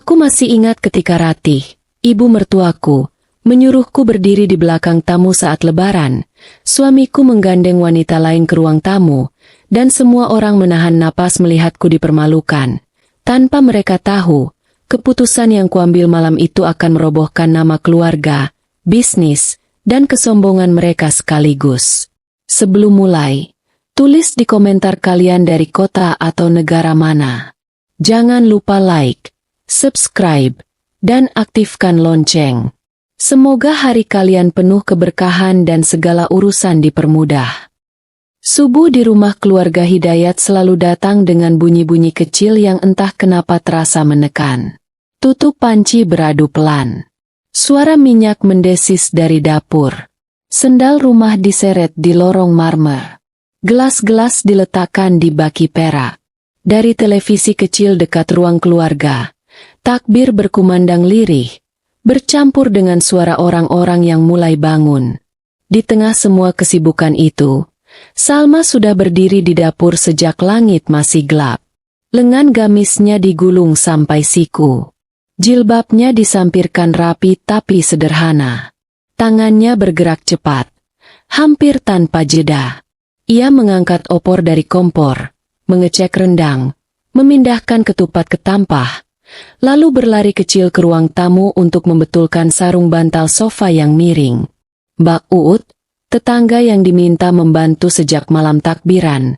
Aku masih ingat ketika Ratih, ibu mertuaku, menyuruhku berdiri di belakang tamu saat lebaran. Suamiku menggandeng wanita lain ke ruang tamu, dan semua orang menahan napas melihatku dipermalukan. Tanpa mereka tahu, keputusan yang kuambil malam itu akan merobohkan nama keluarga, bisnis, dan kesombongan mereka sekaligus. Sebelum mulai, tulis di komentar kalian dari kota atau negara mana. Jangan lupa like, subscribe, dan aktifkan lonceng. Semoga hari kalian penuh keberkahan dan segala urusan dipermudah. Subuh di rumah keluarga Hidayat selalu datang dengan bunyi-bunyi kecil yang entah kenapa terasa menekan. Tutup panci beradu pelan. Suara minyak mendesis dari dapur. Sendal rumah diseret di lorong marmer. Gelas-gelas diletakkan di baki perak. Dari televisi kecil dekat ruang keluarga, takbir berkumandang lirih, bercampur dengan suara orang-orang yang mulai bangun. Di tengah semua kesibukan itu, Salma sudah berdiri di dapur sejak langit masih gelap. Lengan gamisnya digulung sampai siku. Jilbabnya disampirkan rapi tapi sederhana. Tangannya bergerak cepat, hampir tanpa jeda. Ia mengangkat opor dari kompor, mengecek rendang, memindahkan ketupat ke tampah, lalu berlari kecil ke ruang tamu untuk membetulkan sarung bantal sofa yang miring. Mbak Uut, tetangga yang diminta membantu sejak malam takbiran,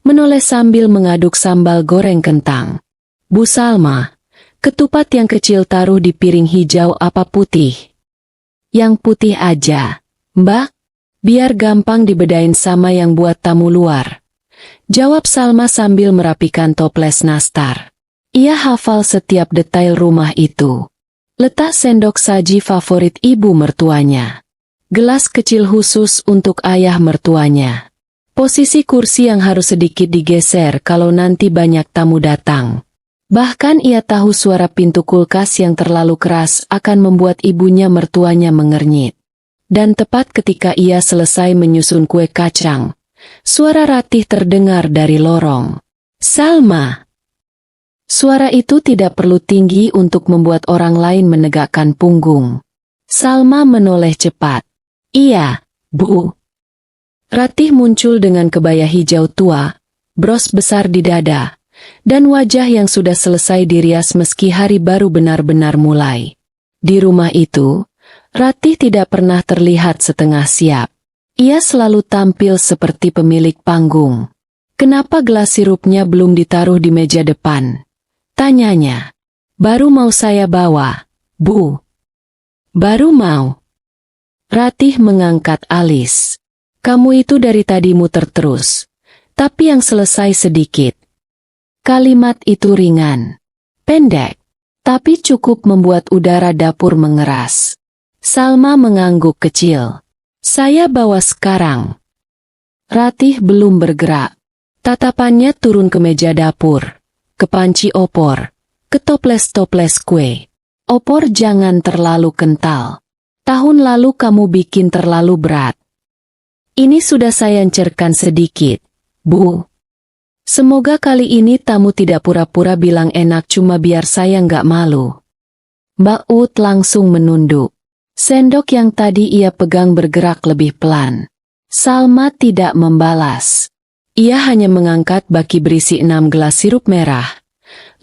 menoleh sambil mengaduk sambal goreng kentang. Bu Salma, ketupat yang kecil taruh di piring hijau apa putih? Yang putih aja, Mbak. Biar gampang dibedain sama yang buat tamu luar. Jawab Salma sambil merapikan toples nastar. Ia hafal setiap detail rumah itu. Letak sendok saji favorit ibu mertuanya. Gelas kecil khusus untuk ayah mertuanya. Posisi kursi yang harus sedikit digeser kalau nanti banyak tamu datang. Bahkan ia tahu suara pintu kulkas yang terlalu keras akan membuat ibunya mertuanya mengernyit. Dan tepat ketika ia selesai menyusun kue kacang, suara Ratih terdengar dari lorong. Salma! Suara itu tidak perlu tinggi untuk membuat orang lain menegakkan punggung. Salma menoleh cepat. Iya, Bu. Ratih muncul dengan kebaya hijau tua, bros besar di dada, dan wajah yang sudah selesai dirias meski hari baru benar-benar mulai. Di rumah itu, Ratih tidak pernah terlihat setengah siap. Ia selalu tampil seperti pemilik panggung. Kenapa gelas sirupnya belum ditaruh di meja depan? Tanyanya. Baru mau saya bawa, Bu. Baru mau. Ratih mengangkat alis. Kamu itu dari tadi muter terus. Tapi yang selesai sedikit. Kalimat itu ringan. Pendek. Tapi cukup membuat udara dapur mengeras. Salma mengangguk kecil. Saya bawa sekarang. Ratih belum bergerak. Tatapannya turun ke meja dapur, ke panci opor, ke toples-toples kue. Opor jangan terlalu kental. Tahun lalu kamu bikin terlalu berat. Ini sudah saya encerkan sedikit, Bu. Semoga kali ini tamu tidak pura-pura bilang enak cuma biar saya nggak malu. Mbak Ut langsung menunduk. Sendok yang tadi ia pegang bergerak lebih pelan. Salma tidak membalas. Ia hanya mengangkat baki berisi 6 gelas sirup merah,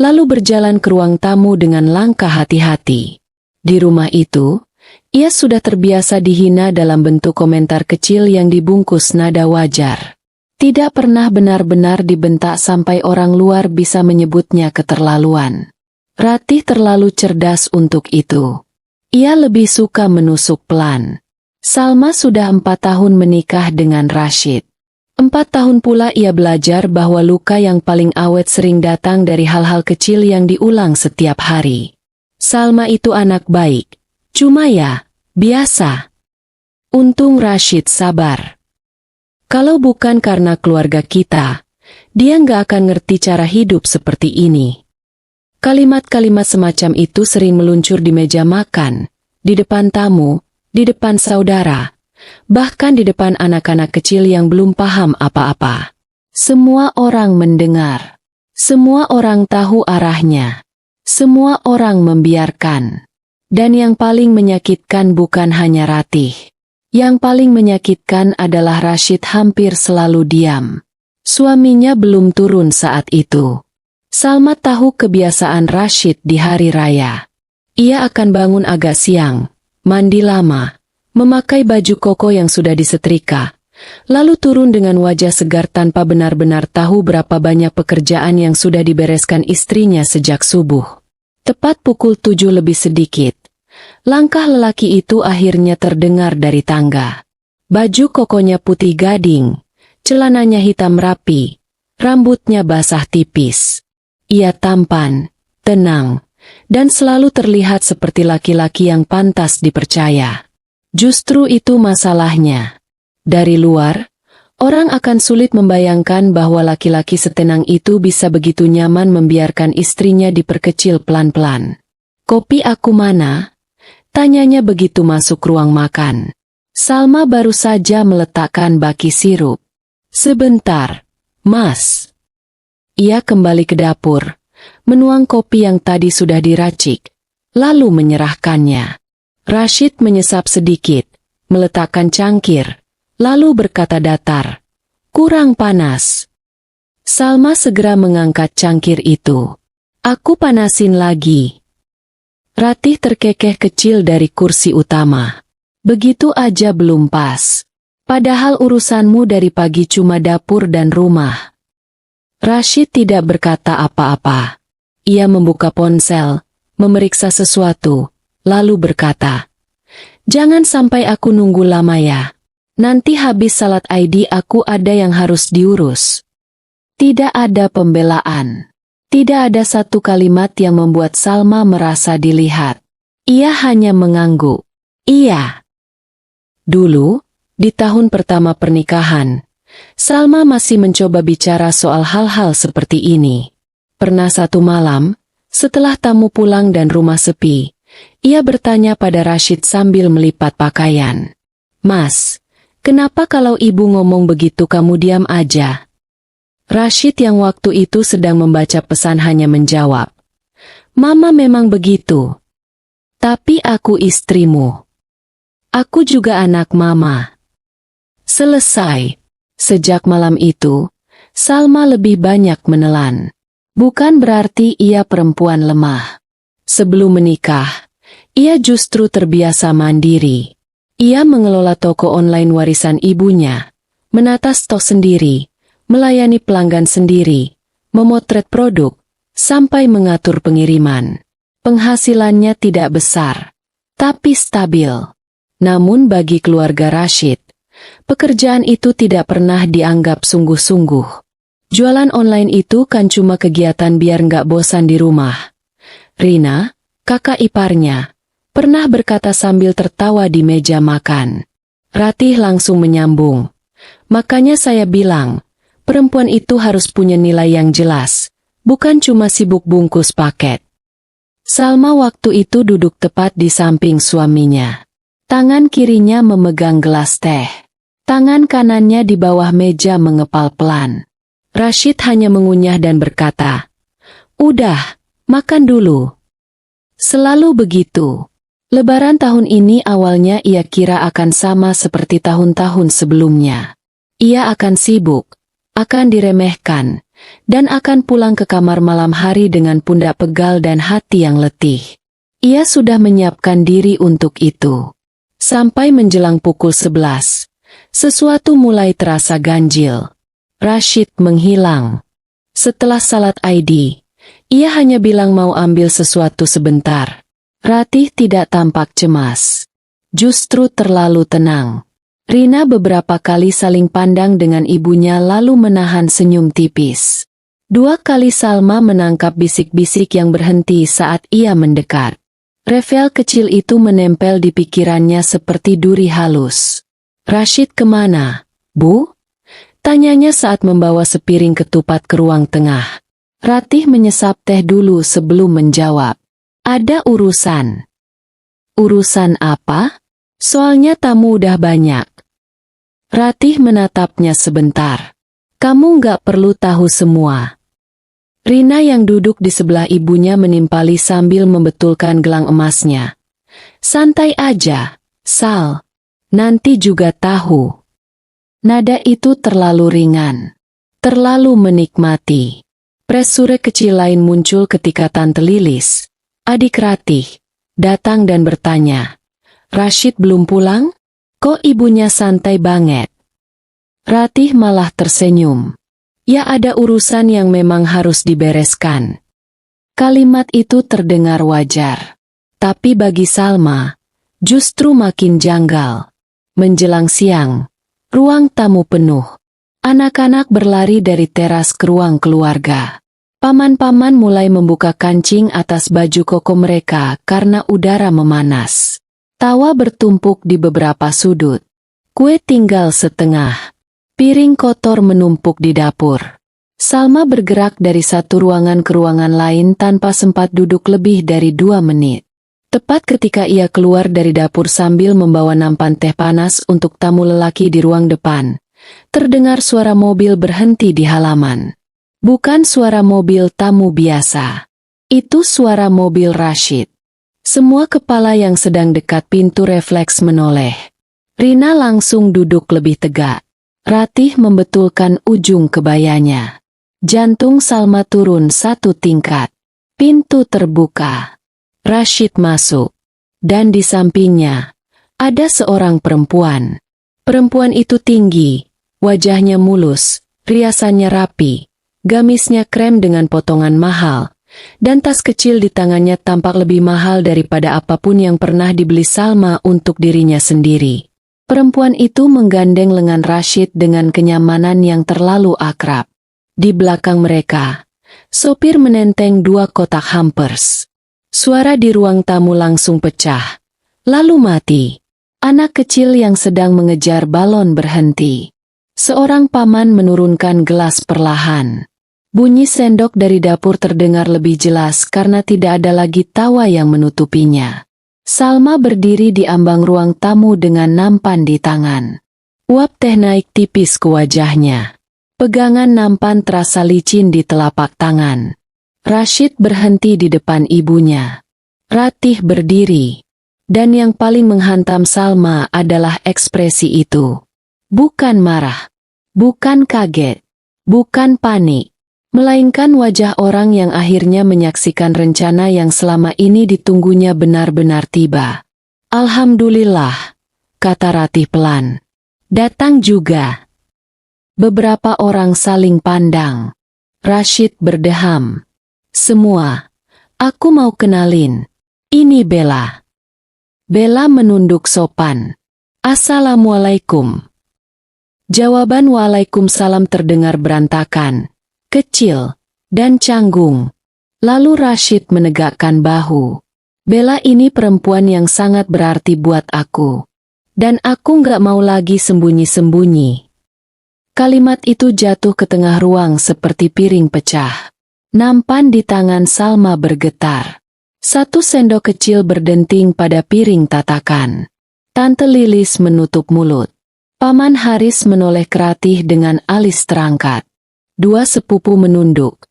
lalu berjalan ke ruang tamu dengan langkah hati-hati. Di rumah itu, ia sudah terbiasa dihina dalam bentuk komentar kecil yang dibungkus nada wajar. Tidak pernah benar-benar dibentak sampai orang luar bisa menyebutnya keterlaluan. Ratih terlalu cerdas untuk itu. Ia lebih suka menusuk pelan. Salma sudah 4 tahun menikah dengan Rashid. 4 tahun pula ia belajar bahwa luka yang paling awet sering datang dari hal-hal kecil yang diulang setiap hari. Salma itu anak baik. Cuma ya, biasa. Untung Rashid sabar. Kalau bukan karena keluarga kita, dia nggak akan ngerti cara hidup seperti ini. Kalimat-kalimat semacam itu sering meluncur di meja makan, di depan tamu, di depan saudara, bahkan di depan anak-anak kecil yang belum paham apa-apa. Semua orang mendengar. Semua orang tahu arahnya. Semua orang membiarkan. Dan yang paling menyakitkan bukan hanya Ratih. Yang paling menyakitkan adalah Rashid hampir selalu diam. Suaminya belum turun saat itu. Salma tahu kebiasaan Rashid di hari raya. Ia akan bangun agak siang, mandi lama, memakai baju koko yang sudah disetrika, lalu turun dengan wajah segar tanpa benar-benar tahu berapa banyak pekerjaan yang sudah dibereskan istrinya sejak subuh. Tepat pukul 7 lebih sedikit, langkah lelaki itu akhirnya terdengar dari tangga. Baju kokonya putih gading, celananya hitam rapi, rambutnya basah tipis. Ia tampan, tenang, dan selalu terlihat seperti laki-laki yang pantas dipercaya. Justru itu masalahnya. Dari luar, orang akan sulit membayangkan bahwa laki-laki setenang itu bisa begitu nyaman membiarkan istrinya diperkecil pelan-pelan. "Kopi aku mana?" tanyanya begitu masuk ruang makan. Salma baru saja meletakkan baki sirup. "Sebentar, Mas." Ia kembali ke dapur, menuang kopi yang tadi sudah diracik, lalu menyerahkannya. Rashid menyesap sedikit, meletakkan cangkir, lalu berkata datar, "Kurang panas." Salma segera mengangkat cangkir itu. "Aku panasin lagi." Ratih terkekeh kecil dari kursi utama. "Begitu aja belum pas. Padahal urusanmu dari pagi cuma dapur dan rumah." Rashid tidak berkata apa-apa. Ia membuka ponsel, memeriksa sesuatu, lalu berkata, "Jangan sampai aku nunggu lama ya. Nanti habis salat ID aku ada yang harus diurus." Tidak ada pembelaan. Tidak ada satu kalimat yang membuat Salma merasa dilihat. Ia hanya mengangguk. "Iya." Dulu, di tahun pertama pernikahan, Salma masih mencoba bicara soal hal-hal seperti ini. Pernah satu malam, setelah tamu pulang dan rumah sepi, ia bertanya pada Rashid sambil melipat pakaian, "Mas, kenapa kalau ibu ngomong begitu kamu diam aja?" Rashid yang waktu itu sedang membaca pesan hanya menjawab, "Mama memang begitu. Tapi aku istrimu. Aku juga anak mama." Selesai. Sejak malam itu, Salma lebih banyak menelan. Bukan berarti ia perempuan lemah. Sebelum menikah, ia justru terbiasa mandiri. Ia mengelola toko online warisan ibunya, menata stok sendiri, melayani pelanggan sendiri, memotret produk, sampai mengatur pengiriman. Penghasilannya tidak besar, tapi stabil. Namun bagi keluarga Rashid, pekerjaan itu tidak pernah dianggap sungguh-sungguh. Jualan online itu kan cuma kegiatan biar nggak bosan di rumah. Rina, kakak iparnya, pernah berkata sambil tertawa di meja makan. Ratih langsung menyambung, "Makanya saya bilang, perempuan itu harus punya nilai yang jelas, bukan cuma sibuk bungkus paket." Salma waktu itu duduk tepat di samping suaminya. Tangan kirinya memegang gelas teh. Tangan kanannya di bawah meja mengepal pelan. Rashid hanya mengunyah dan berkata, "Udah, makan dulu." Selalu begitu. Lebaran tahun ini awalnya ia kira akan sama seperti tahun-tahun sebelumnya. Ia akan sibuk, akan diremehkan, dan akan pulang ke kamar malam hari dengan pundak pegal dan hati yang letih. Ia sudah menyiapkan diri untuk itu. Sampai menjelang pukul 11. Sesuatu mulai terasa ganjil. Rashid menghilang. Setelah salat ID, ia hanya bilang mau ambil sesuatu sebentar. Ratih tidak tampak cemas. Justru terlalu tenang. Rina beberapa kali saling pandang dengan ibunya lalu menahan senyum tipis. 2 kali Salma menangkap bisik-bisik yang berhenti saat ia mendekat. Revel kecil itu menempel di pikirannya seperti duri halus. "Rashid kemana, Bu?" tanyanya saat membawa sepiring ketupat ke ruang tengah. Ratih menyesap teh dulu sebelum menjawab. "Ada urusan." "Urusan apa? Soalnya tamu udah banyak." Ratih menatapnya sebentar. "Kamu nggak perlu tahu semua." Rina yang duduk di sebelah ibunya menimpali sambil membetulkan gelang emasnya. Santai aja, Sal. Nanti juga tahu. Nada itu terlalu ringan. Terlalu menikmati. Presure kecil lain muncul ketika Tante Lilis, adik Ratih, datang dan bertanya, Rashid belum pulang? Kok ibunya santai banget? Ratih malah tersenyum. Ya ada urusan yang memang harus dibereskan. Kalimat itu terdengar wajar. Tapi bagi Salma, justru makin janggal. Menjelang siang, ruang tamu penuh. Anak-anak berlari dari teras ke ruang keluarga. Paman-paman mulai membuka kancing atas baju koko mereka karena udara memanas. Tawa bertumpuk di beberapa sudut. Kue tinggal setengah. Piring kotor menumpuk di dapur. Salma bergerak dari satu ruangan ke ruangan lain tanpa sempat duduk lebih dari 2 menit. Tepat ketika ia keluar dari dapur sambil membawa nampan teh panas untuk tamu lelaki di ruang depan, terdengar suara mobil berhenti di halaman. Bukan suara mobil tamu biasa. Itu suara mobil Rashid. Semua kepala yang sedang dekat pintu refleks menoleh. Rina langsung duduk lebih tegak. Ratih membetulkan ujung kebayanya. Jantung Salma turun 1 tingkat. Pintu terbuka. Rashid masuk. Dan di sampingnya, ada seorang perempuan. Perempuan itu tinggi, wajahnya mulus, riasannya rapi. Gamisnya krem dengan potongan mahal, dan tas kecil di tangannya tampak lebih mahal daripada apapun yang pernah dibeli Salma untuk dirinya sendiri. Perempuan itu menggandeng lengan Rashid dengan kenyamanan yang terlalu akrab. Di belakang mereka, sopir menenteng 2 kotak hampers. Suara di ruang tamu langsung pecah, lalu mati. Anak kecil yang sedang mengejar balon berhenti. Seorang paman menurunkan gelas perlahan. Bunyi sendok dari dapur terdengar lebih jelas karena tidak ada lagi tawa yang menutupinya. Salma berdiri di ambang ruang tamu dengan nampan di tangan. Uap teh naik tipis ke wajahnya. Pegangan nampan terasa licin di telapak tangan. Rashid berhenti di depan ibunya. Ratih berdiri. Dan yang paling menghantam Salma adalah ekspresi itu. Bukan marah. Bukan kaget. Bukan panik. Melainkan wajah orang yang akhirnya menyaksikan rencana yang selama ini ditunggunya benar-benar tiba. Alhamdulillah, kata Ratih pelan. Datang juga. Beberapa orang saling pandang. Rashid berdeham. Semua, aku mau kenalin. Ini Bella. Bella menunduk sopan. Assalamualaikum. Jawaban waalaikumsalam terdengar berantakan. Kecil, dan canggung. Lalu Rashid menegakkan bahu. Bella ini perempuan yang sangat berarti buat aku. Dan aku nggak mau lagi sembunyi-sembunyi. Kalimat itu jatuh ke tengah ruang seperti piring pecah. Nampan di tangan Salma bergetar. 1 sendok kecil berdenting pada piring tatakan. Tante Lilis menutup mulut. Paman Haris menoleh ke Ratih dengan alis terangkat. 2 sepupu menunduk,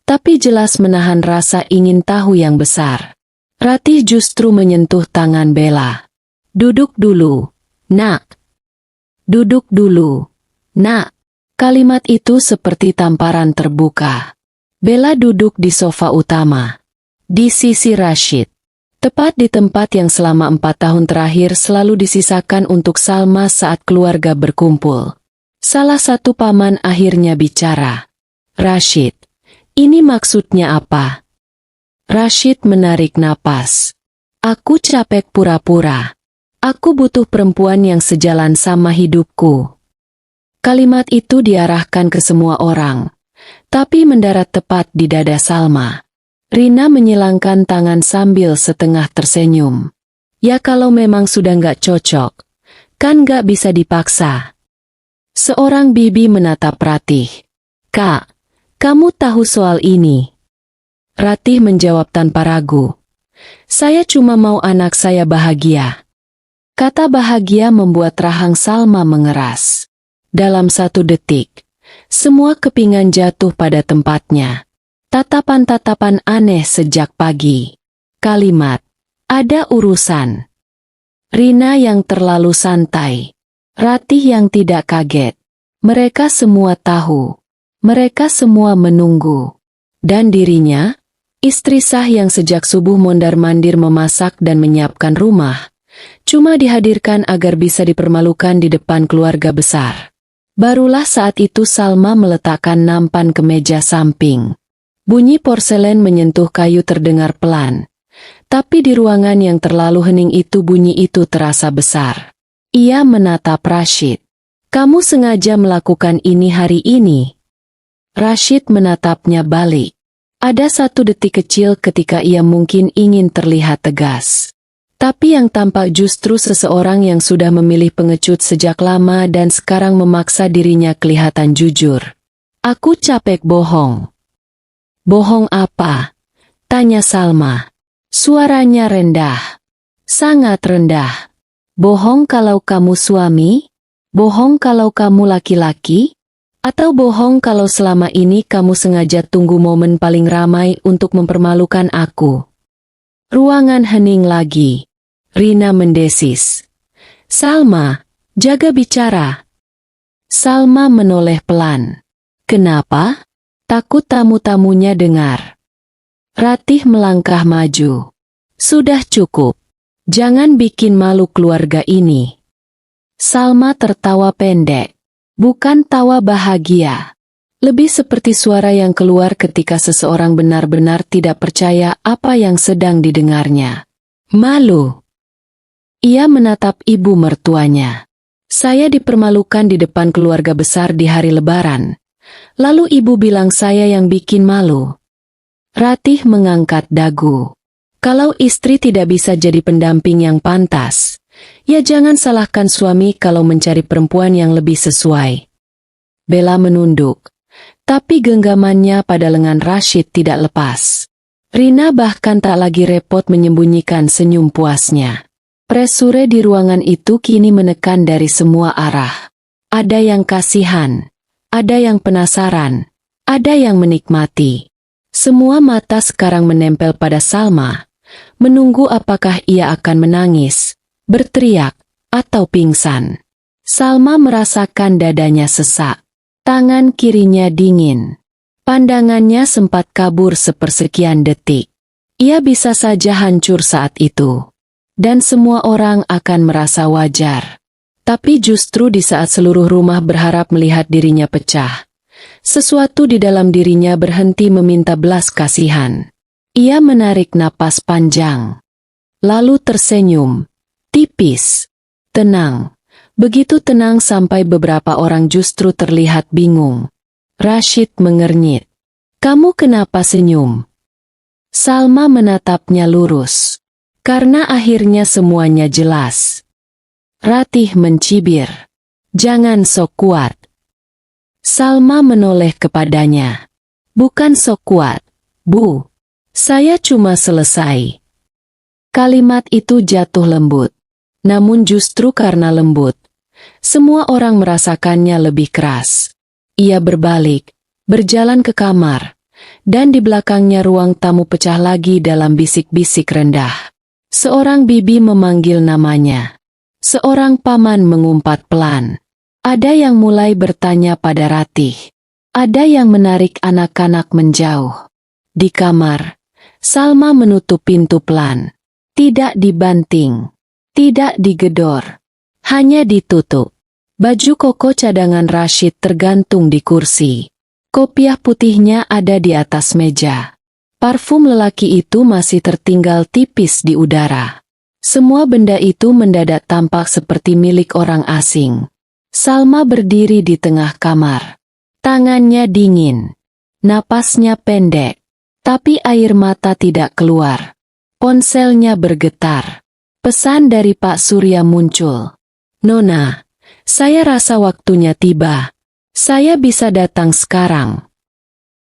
tapi jelas menahan rasa ingin tahu yang besar. Ratih justru menyentuh tangan Bella. Duduk dulu, nak. Duduk dulu, nak. Kalimat itu seperti tamparan terbuka. Bella duduk di sofa utama, di sisi Rashid. Tepat di tempat yang selama 4 tahun terakhir selalu disisakan untuk Salma saat keluarga berkumpul. Salah satu paman akhirnya bicara. Rashid, ini maksudnya apa? Rashid menarik napas. Aku capek pura-pura. Aku butuh perempuan yang sejalan sama hidupku. Kalimat itu diarahkan ke semua orang, tapi mendarat tepat di dada Salma. Rina menyilangkan tangan sambil setengah tersenyum. Ya kalau memang sudah nggak cocok, kan nggak bisa dipaksa. Seorang bibi menatap Ratih. Kak, kamu tahu soal ini? Ratih menjawab tanpa ragu. Saya cuma mau anak saya bahagia. Kata bahagia membuat rahang Salma mengeras. Dalam 1 detik, semua kepingan jatuh pada tempatnya. Tatapan-tatapan aneh sejak pagi. Kalimat, ada urusan. Rina yang terlalu santai. Ratih yang tidak kaget. Mereka semua tahu. Mereka semua menunggu. Dan dirinya, istri sah yang sejak subuh mondar-mandir memasak dan menyiapkan rumah, cuma dihadirkan agar bisa dipermalukan di depan keluarga besar. Barulah saat itu Salma meletakkan nampan ke meja samping. Bunyi porselen menyentuh kayu terdengar pelan. Tapi di ruangan yang terlalu hening itu bunyi itu terasa besar. Ia menatap Rashid. Kamu sengaja melakukan ini hari ini? Rashid menatapnya balik. Ada satu detik kecil ketika ia mungkin ingin terlihat tegas. Tapi yang tampak justru seseorang yang sudah memilih pengecut sejak lama dan sekarang memaksa dirinya kelihatan jujur. Aku capek bohong. Bohong apa? Tanya Salma. Suaranya rendah. Sangat rendah. Bohong kalau kamu suami? Bohong kalau kamu laki-laki? Atau bohong kalau selama ini kamu sengaja tunggu momen paling ramai untuk mempermalukan aku? Ruangan hening lagi. Rina mendesis. Salma, jaga bicara. Salma menoleh pelan. Kenapa? Takut tamu-tamunya dengar. Ratih melangkah maju. Sudah cukup. Jangan bikin malu keluarga ini. Salma tertawa pendek. Bukan tawa bahagia. Lebih seperti suara yang keluar ketika seseorang benar-benar tidak percaya apa yang sedang didengarnya. Malu. Ia menatap ibu mertuanya. Saya dipermalukan di depan keluarga besar di hari Lebaran. Lalu ibu bilang saya yang bikin malu. Ratih mengangkat dagu. Kalau istri tidak bisa jadi pendamping yang pantas, ya jangan salahkan suami kalau mencari perempuan yang lebih sesuai. Bella menunduk, tapi genggamannya pada lengan Rashid tidak lepas. Rina bahkan tak lagi repot menyembunyikan senyum puasnya. Presure di ruangan itu kini menekan dari semua arah. Ada yang kasihan, ada yang penasaran, ada yang menikmati. Semua mata sekarang menempel pada Salma, menunggu apakah ia akan menangis, berteriak, atau pingsan. Salma merasakan dadanya sesak. Tangan kirinya dingin. Pandangannya sempat kabur sepersekian detik. Ia bisa saja hancur saat itu. Dan semua orang akan merasa wajar. Tapi justru di saat seluruh rumah berharap melihat dirinya pecah, sesuatu di dalam dirinya berhenti meminta belas kasihan. Ia menarik napas panjang. Lalu tersenyum. Tipis, tenang, begitu tenang sampai beberapa orang justru terlihat bingung. Rashid mengernyit. Kamu kenapa senyum? Salma menatapnya lurus. Karena akhirnya semuanya jelas. Ratih mencibir. Jangan sok kuat. Salma menoleh kepadanya. Bukan sok kuat, Bu. Saya cuma selesai. Kalimat itu jatuh lembut. Namun justru karena lembut, semua orang merasakannya lebih keras. Ia berbalik, berjalan ke kamar, dan di belakangnya ruang tamu pecah lagi dalam bisik-bisik rendah. Seorang bibi memanggil namanya. Seorang paman mengumpat pelan. Ada yang mulai bertanya pada Ratih. Ada yang menarik anak-anak menjauh. Di kamar, Salma menutup pintu pelan. Tidak dibanting. Tidak digedor. Hanya ditutup. Baju koko cadangan Rashid tergantung di kursi. Kopiah putihnya ada di atas meja. Parfum lelaki itu masih tertinggal tipis di udara. Semua benda itu mendadak tampak seperti milik orang asing. Salma berdiri di tengah kamar. Tangannya dingin. Napasnya pendek. Tapi air mata tidak keluar. Ponselnya bergetar. Pesan dari Pak Surya muncul. Nona, saya rasa waktunya tiba. Saya bisa datang sekarang.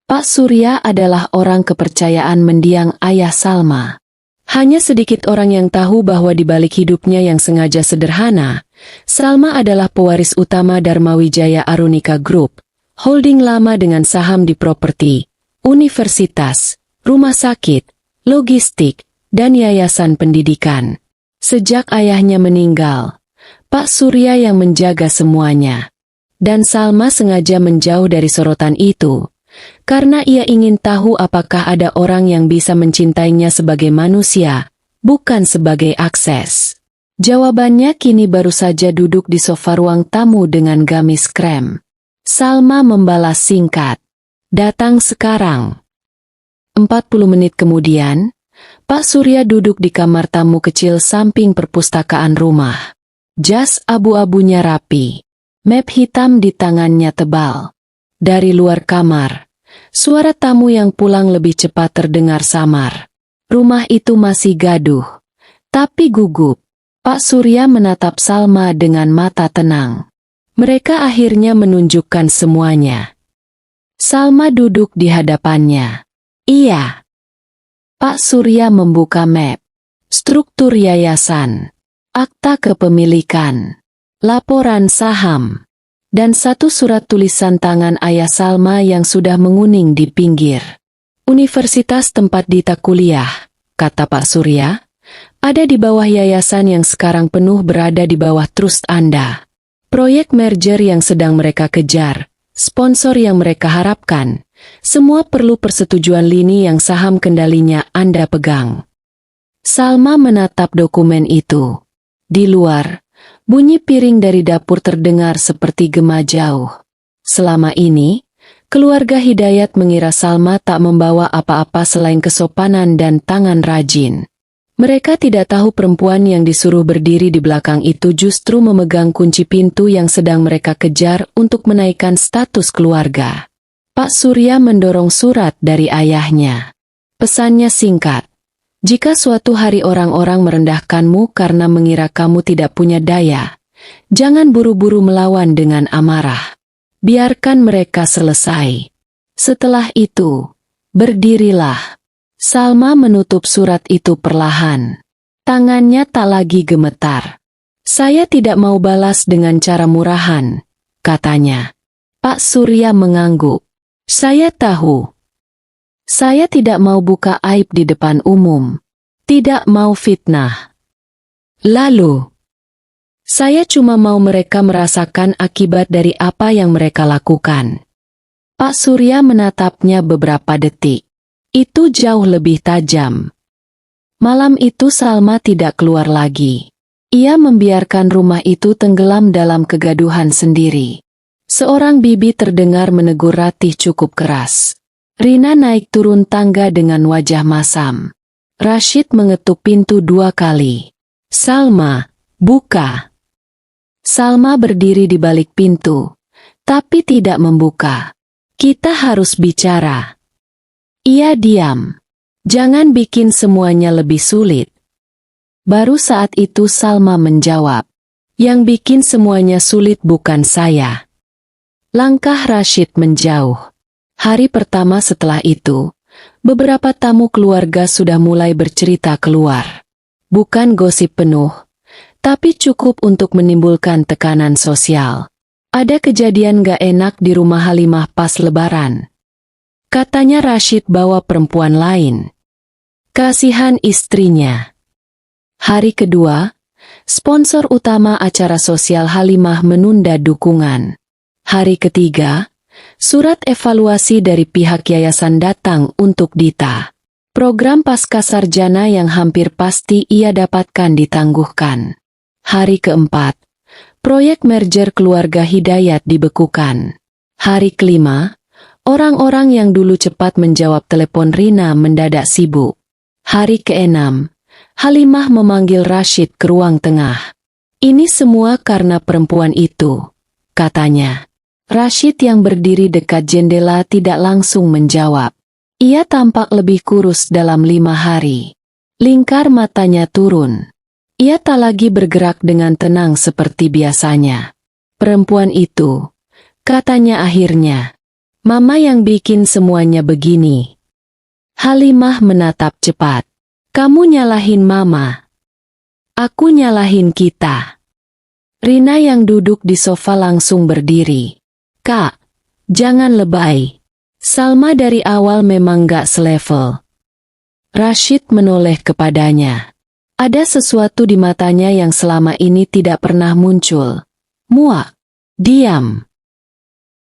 Pak Surya adalah orang kepercayaan mendiang ayah Salma. Hanya sedikit orang yang tahu bahwa di balik hidupnya yang sengaja sederhana, Salma adalah pewaris utama Dharma Wijaya Arunika Group, holding lama dengan saham di properti, universitas, rumah sakit, logistik, dan yayasan pendidikan. Sejak ayahnya meninggal, Pak Surya yang menjaga semuanya. Dan Salma sengaja menjauh dari sorotan itu, karena ia ingin tahu apakah ada orang yang bisa mencintainya sebagai manusia, bukan sebagai akses. Jawabannya kini baru saja duduk di sofa ruang tamu dengan gamis krem. Salma membalas singkat, "Datang sekarang." 40 menit kemudian, Pak Surya duduk di kamar tamu kecil samping perpustakaan rumah. Jas abu-abunya rapi, map hitam di tangannya tebal. Dari luar kamar, suara tamu yang pulang lebih cepat terdengar samar. Rumah itu masih gaduh, tapi gugup. Pak Surya menatap Salma dengan mata tenang. Mereka akhirnya menunjukkan semuanya. Salma duduk di hadapannya. "Iya." Pak Surya membuka map, struktur yayasan, akta kepemilikan, laporan saham, dan satu surat tulisan tangan ayah Salma yang sudah menguning di pinggir. "Universitas tempat Dita kuliah," kata Pak Surya, "ada di bawah yayasan yang sekarang penuh berada di bawah trust Anda. Proyek merger yang sedang mereka kejar, sponsor yang mereka harapkan, semua perlu persetujuan lini yang saham kendalinya Anda pegang." Salma menatap dokumen itu. Di luar, bunyi piring dari dapur terdengar seperti gema jauh. Selama ini, keluarga Hidayat mengira Salma tak membawa apa-apa selain kesopanan dan tangan rajin. Mereka tidak tahu perempuan yang disuruh berdiri di belakang itu justru memegang kunci pintu yang sedang mereka kejar untuk menaikkan status keluarga. Pak Surya mendorong surat dari ayahnya. Pesannya singkat. "Jika suatu hari orang-orang merendahkanmu karena mengira kamu tidak punya daya, jangan buru-buru melawan dengan amarah. Biarkan mereka selesai. Setelah itu, berdirilah." Salma menutup surat itu perlahan. Tangannya tak lagi gemetar. "Saya tidak mau balas dengan cara murahan," katanya. Pak Surya mengangguk. "Saya tahu. Saya tidak mau buka aib di depan umum. Tidak mau fitnah. Lalu, saya cuma mau mereka merasakan akibat dari apa yang mereka lakukan." Pak Surya menatapnya beberapa detik. Itu jauh lebih tajam. Malam itu Salma tidak keluar lagi. Ia membiarkan rumah itu tenggelam dalam kegaduhan sendiri. Seorang bibi terdengar menegur Ratih cukup keras. Rina naik turun tangga dengan wajah masam. Rashid mengetuk pintu 2 kali. "Salma, buka." Salma berdiri di balik pintu, tapi tidak membuka. "Kita harus bicara." Ia diam. "Jangan bikin semuanya lebih sulit." Baru saat itu Salma menjawab, "Yang bikin semuanya sulit bukan saya." Langkah Rashid menjauh. Hari pertama setelah itu, beberapa tamu keluarga sudah mulai bercerita keluar. Bukan gosip penuh, tapi cukup untuk menimbulkan tekanan sosial. "Ada kejadian gak enak di rumah Halimah pas Lebaran," katanya Rashid bawa perempuan lain. Kasihan istrinya. Hari kedua, sponsor utama acara sosial Halimah menunda dukungan. Hari ketiga, surat evaluasi dari pihak yayasan datang untuk Dita. Program pascasarjana yang hampir pasti ia dapatkan ditangguhkan. Hari keempat, proyek merger keluarga Hidayat dibekukan. Hari kelima, orang-orang yang dulu cepat menjawab telepon Rina mendadak sibuk. Hari keenam, Halimah memanggil Rashid ke ruang tengah. "Ini semua karena perempuan itu," katanya. Rashid yang berdiri dekat jendela tidak langsung menjawab. Ia tampak lebih kurus dalam 5 hari. Lingkar matanya turun. Ia tak lagi bergerak dengan tenang seperti biasanya. "Perempuan itu," katanya akhirnya. "Mama yang bikin semuanya begini." Halimah menatap cepat. "Kamu nyalahin Mama. Aku nyalahin kita." Rina yang duduk di sofa langsung berdiri. "Kak, jangan lebay. Salma dari awal memang gak selevel. Rashid menoleh kepadanya. Ada sesuatu di matanya yang selama ini tidak pernah muncul. Muak. Diam.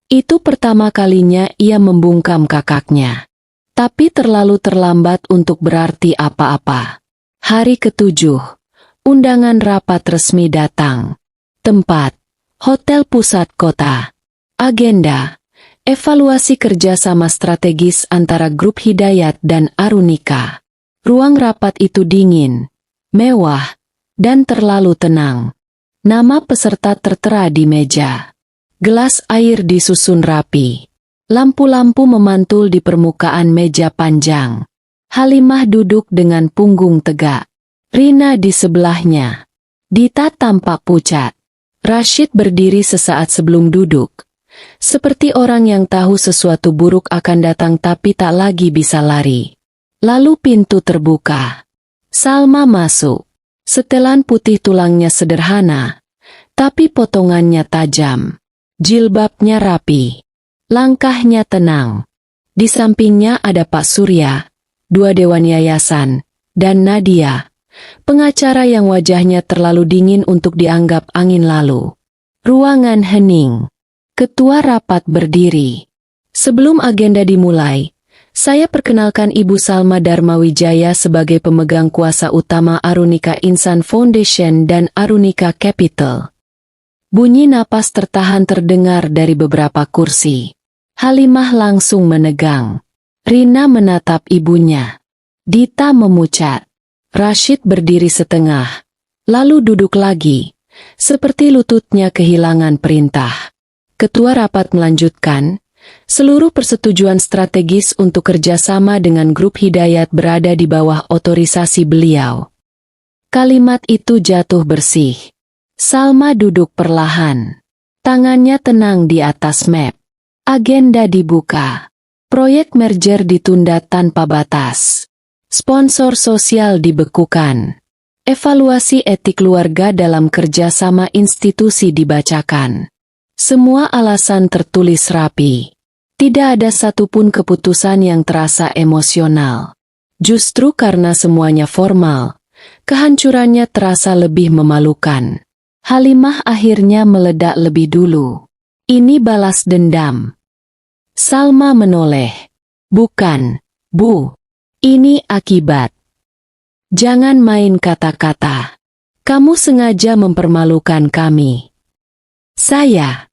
Itu pertama kalinya ia membungkam kakaknya. Tapi terlalu terlambat untuk berarti apa-apa. Hari ke-7. Undangan rapat resmi datang. Tempat. Hotel Pusat Kota. Agenda. Evaluasi kerjasama strategis antara Grup Hidayat dan Arunika. Ruang rapat itu dingin, mewah, dan terlalu tenang. Nama peserta tertera di meja. Gelas air disusun rapi. Lampu-lampu memantul di permukaan meja panjang. Halimah duduk dengan punggung tegak. Rina di sebelahnya. Dita tampak pucat. Rashid berdiri sesaat sebelum duduk. Seperti orang yang tahu sesuatu buruk akan datang tapi tak lagi bisa lari. Lalu pintu terbuka. Salma masuk. Setelan putih tulangnya sederhana, tapi potongannya tajam. Jilbabnya rapi. Langkahnya tenang. Di sampingnya ada Pak Surya, 2 dewan yayasan, dan Nadia, pengacara yang wajahnya terlalu dingin untuk dianggap angin lalu. Ruangan hening. Ketua rapat berdiri. Sebelum agenda dimulai, saya perkenalkan Ibu Salma Darmawijaya sebagai pemegang kuasa utama Arunika Insan Foundation dan Arunika Capital. Bunyi napas tertahan terdengar dari beberapa kursi. Halimah langsung menegang. Rina menatap ibunya. Dita memucat. Rashid berdiri setengah, lalu duduk lagi, seperti lututnya kehilangan perintah. Ketua rapat melanjutkan, seluruh persetujuan strategis untuk kerjasama dengan Grup Hidayat berada di bawah otorisasi beliau. Kalimat itu jatuh bersih. Salma duduk perlahan. Tangannya tenang di atas map. Agenda dibuka. Proyek merger ditunda tanpa batas. Sponsor sosial dibekukan. Evaluasi etik keluarga dalam kerjasama institusi dibacakan. Semua alasan tertulis rapi. Tidak ada satupun keputusan yang terasa emosional. Justru karena semuanya formal, kehancurannya terasa lebih memalukan. Halimah akhirnya meledak lebih dulu. Ini balas dendam. Salma menoleh. Bukan, Bu. Ini akibat. Jangan main kata-kata. Kamu sengaja mempermalukan kami. Saya.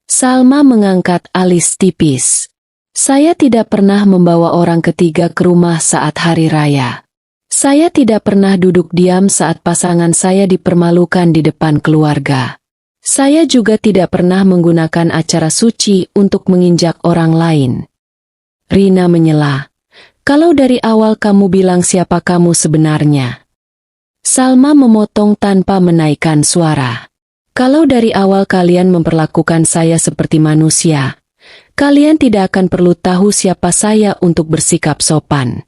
Salma mengangkat alis tipis. Saya tidak pernah membawa orang ketiga ke rumah saat hari raya. Saya tidak pernah duduk diam saat pasangan saya dipermalukan di depan keluarga. Saya juga tidak pernah menggunakan acara suci untuk menginjak orang lain. Rina menyela. Kalau dari awal kamu bilang siapa kamu sebenarnya? Salma memotong tanpa menaikkan suara. Kalau dari awal kalian memperlakukan saya seperti manusia, kalian tidak akan perlu tahu siapa saya untuk bersikap sopan.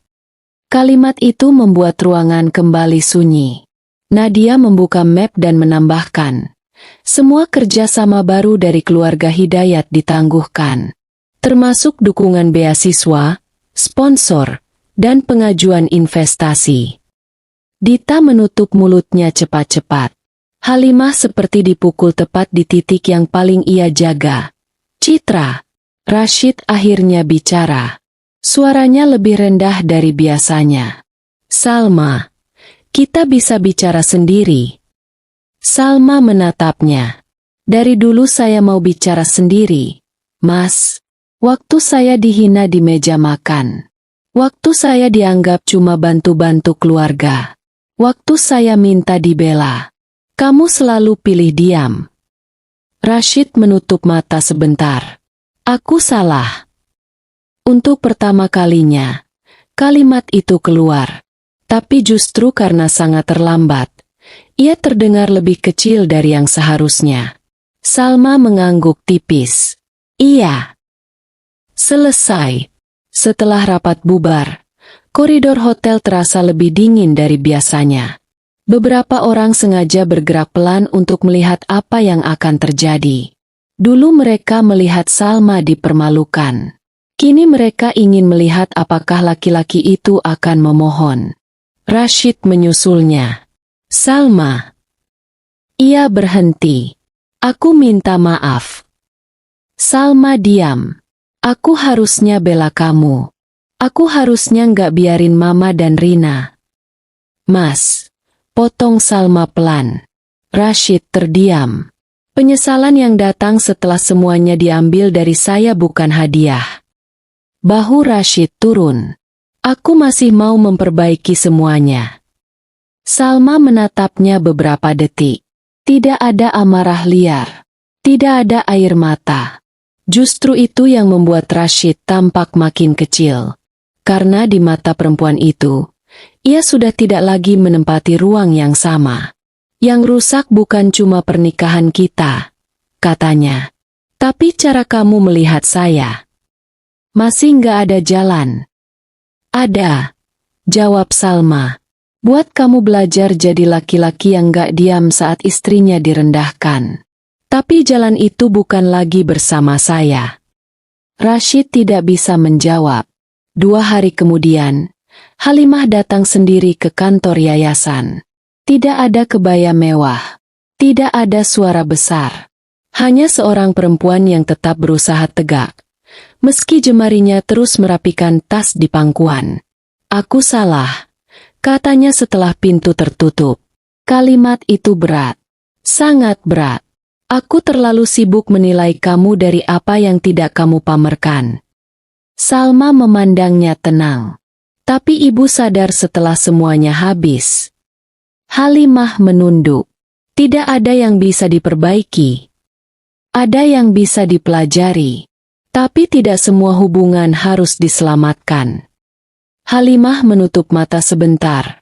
Kalimat itu membuat ruangan kembali sunyi. Nadia membuka map dan menambahkan, semua kerjasama baru dari keluarga Hidayat ditangguhkan, termasuk dukungan beasiswa, sponsor, dan pengajuan investasi. Dita menutup mulutnya cepat-cepat. Halimah seperti dipukul tepat di titik yang paling ia jaga. Citra. Rashid akhirnya bicara. Suaranya lebih rendah dari biasanya. Salma, kita bisa bicara sendiri. Salma menatapnya. Dari dulu saya mau bicara sendiri, Mas. Waktu saya dihina di meja makan. Waktu saya dianggap cuma bantu-bantu keluarga. Waktu saya minta dibela. Kamu selalu pilih diam. Rashid menutup mata sebentar. Aku salah. Untuk pertama kalinya, kalimat itu keluar. Tapi justru karena sangat terlambat, ia terdengar lebih kecil dari yang seharusnya. Salma mengangguk tipis. Iya. Selesai. Setelah rapat bubar, koridor hotel terasa lebih dingin dari biasanya. Beberapa orang sengaja bergerak pelan untuk melihat apa yang akan terjadi. Dulu mereka melihat Salma dipermalukan. Kini mereka ingin melihat apakah laki-laki itu akan memohon. Rashid menyusulnya. Salma. Ia berhenti. Aku minta maaf. Salma diam. Aku harusnya bela kamu. Aku harusnya nggak biarin Mama dan Rina. Mas. Potong Salma pelan. Rashid terdiam. Penyesalan yang datang setelah semuanya diambil dari saya bukan hadiah. Bahu Rashid turun. Aku masih mau memperbaiki semuanya. Salma menatapnya beberapa detik. Tidak ada amarah liar. Tidak ada air mata. Justru itu yang membuat Rashid tampak makin kecil. Karena di mata perempuan itu, ia sudah tidak lagi menempati ruang yang sama. Yang rusak bukan cuma pernikahan kita, katanya. Tapi cara kamu melihat saya. Masih nggak ada jalan. Ada, jawab Salma. Buat kamu belajar jadi laki-laki yang nggak diam saat istrinya direndahkan. Tapi jalan itu bukan lagi bersama saya. Rashid tidak bisa menjawab. 2 hari kemudian, Halimah datang sendiri ke kantor yayasan. Tidak ada kebaya mewah. Tidak ada suara besar. Hanya seorang perempuan yang tetap berusaha tegak. Meski jemarinya terus merapikan tas di pangkuan. Aku salah, katanya setelah pintu tertutup. Kalimat itu berat. Sangat berat. Aku terlalu sibuk menilai kamu dari apa yang tidak kamu pamerkan. Salma memandangnya tenang. Tapi ibu sadar setelah semuanya habis. Halimah menunduk. Tidak ada yang bisa diperbaiki. Ada yang bisa dipelajari. Tapi tidak semua hubungan harus diselamatkan. Halimah menutup mata sebentar,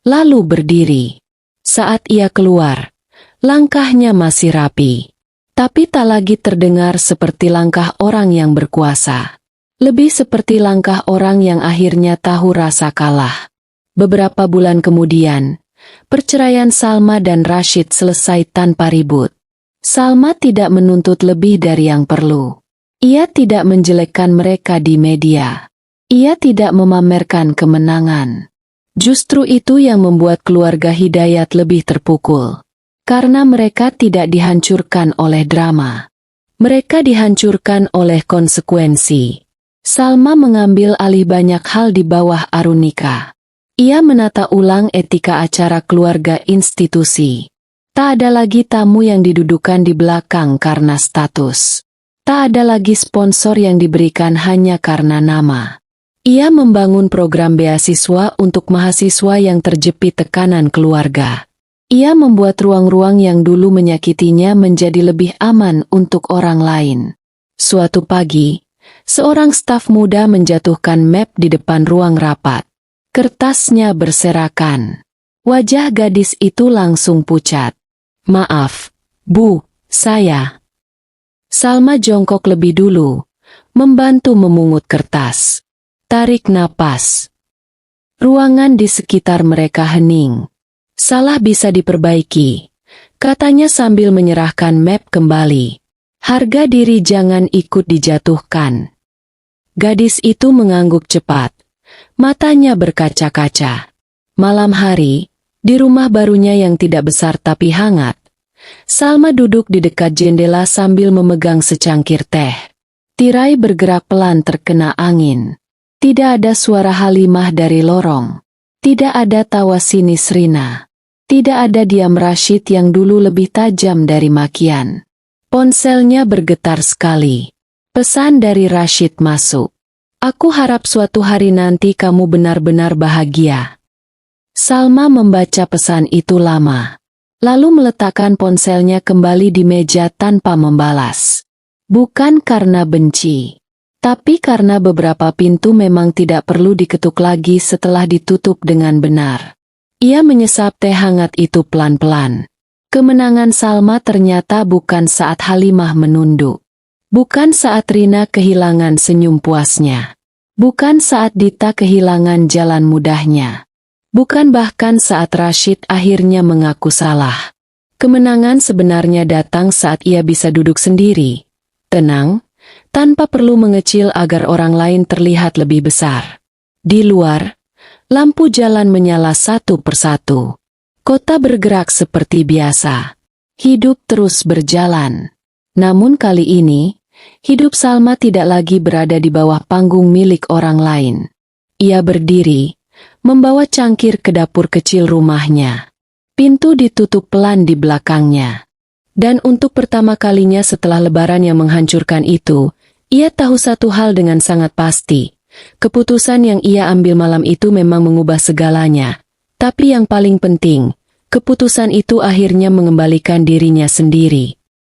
lalu berdiri. Saat ia keluar, langkahnya masih rapi. Tapi tak lagi terdengar seperti langkah orang yang berkuasa. Lebih seperti langkah orang yang akhirnya tahu rasa kalah. Beberapa bulan kemudian, perceraian Salma dan Rashid selesai tanpa ribut. Salma tidak menuntut lebih dari yang perlu. Ia tidak menjelekkan mereka di media. Ia tidak memamerkan kemenangan. Justru itu yang membuat keluarga Hidayat lebih terpukul. Karena mereka tidak dihancurkan oleh drama. Mereka dihancurkan oleh konsekuensi. Salma mengambil alih banyak hal di bawah Arunika. Ia menata ulang etika acara keluarga institusi. Tak ada lagi tamu yang didudukan di belakang karena status. Tak ada lagi sponsor yang diberikan hanya karena nama. Ia membangun program beasiswa untuk mahasiswa yang terjepit tekanan keluarga. Ia membuat ruang-ruang yang dulu menyakitinya menjadi lebih aman untuk orang lain. Suatu pagi, seorang staf muda menjatuhkan map di depan ruang rapat. Kertasnya berserakan. Wajah gadis itu langsung pucat. Maaf, Bu, saya. Salma jongkok lebih dulu, membantu memungut kertas. Tarik napas. Ruangan di sekitar mereka hening. Salah bisa diperbaiki, katanya sambil menyerahkan map kembali. Harga diri jangan ikut dijatuhkan. Gadis itu mengangguk cepat. Matanya berkaca-kaca. Malam hari, di rumah barunya yang tidak besar tapi hangat, Salma duduk di dekat jendela sambil memegang secangkir teh. Tirai bergerak pelan terkena angin. Tidak ada suara Halimah dari lorong. Tidak ada tawa sinis Rina. Tidak ada diam Rashid yang dulu lebih tajam dari makian. Ponselnya bergetar sekali. Pesan dari Rashid masuk. Aku harap suatu hari nanti kamu benar-benar bahagia. Salma membaca pesan itu lama. Lalu meletakkan ponselnya kembali di meja tanpa membalas. Bukan karena benci, tapi karena beberapa pintu memang tidak perlu diketuk lagi setelah ditutup dengan benar. Ia menyesap teh hangat itu pelan-pelan. Kemenangan Salma ternyata bukan saat Halimah menunduk. Bukan saat Rina kehilangan senyum puasnya. Bukan saat Dita kehilangan jalan mudahnya. Bukan bahkan saat Rashid akhirnya mengaku salah. Kemenangan sebenarnya datang saat ia bisa duduk sendiri, tenang, tanpa perlu mengecil agar orang lain terlihat lebih besar. Di luar, lampu jalan menyala satu persatu. Kota bergerak seperti biasa. Hidup terus berjalan. Namun kali ini, hidup Salma tidak lagi berada di bawah panggung milik orang lain. Ia berdiri, membawa cangkir ke dapur kecil rumahnya. Pintu ditutup pelan di belakangnya. Dan untuk pertama kalinya setelah lebaran yang menghancurkan itu, ia tahu satu hal dengan sangat pasti. Keputusan yang ia ambil malam itu memang mengubah segalanya. Tapi yang paling penting, keputusan itu akhirnya mengembalikan dirinya sendiri.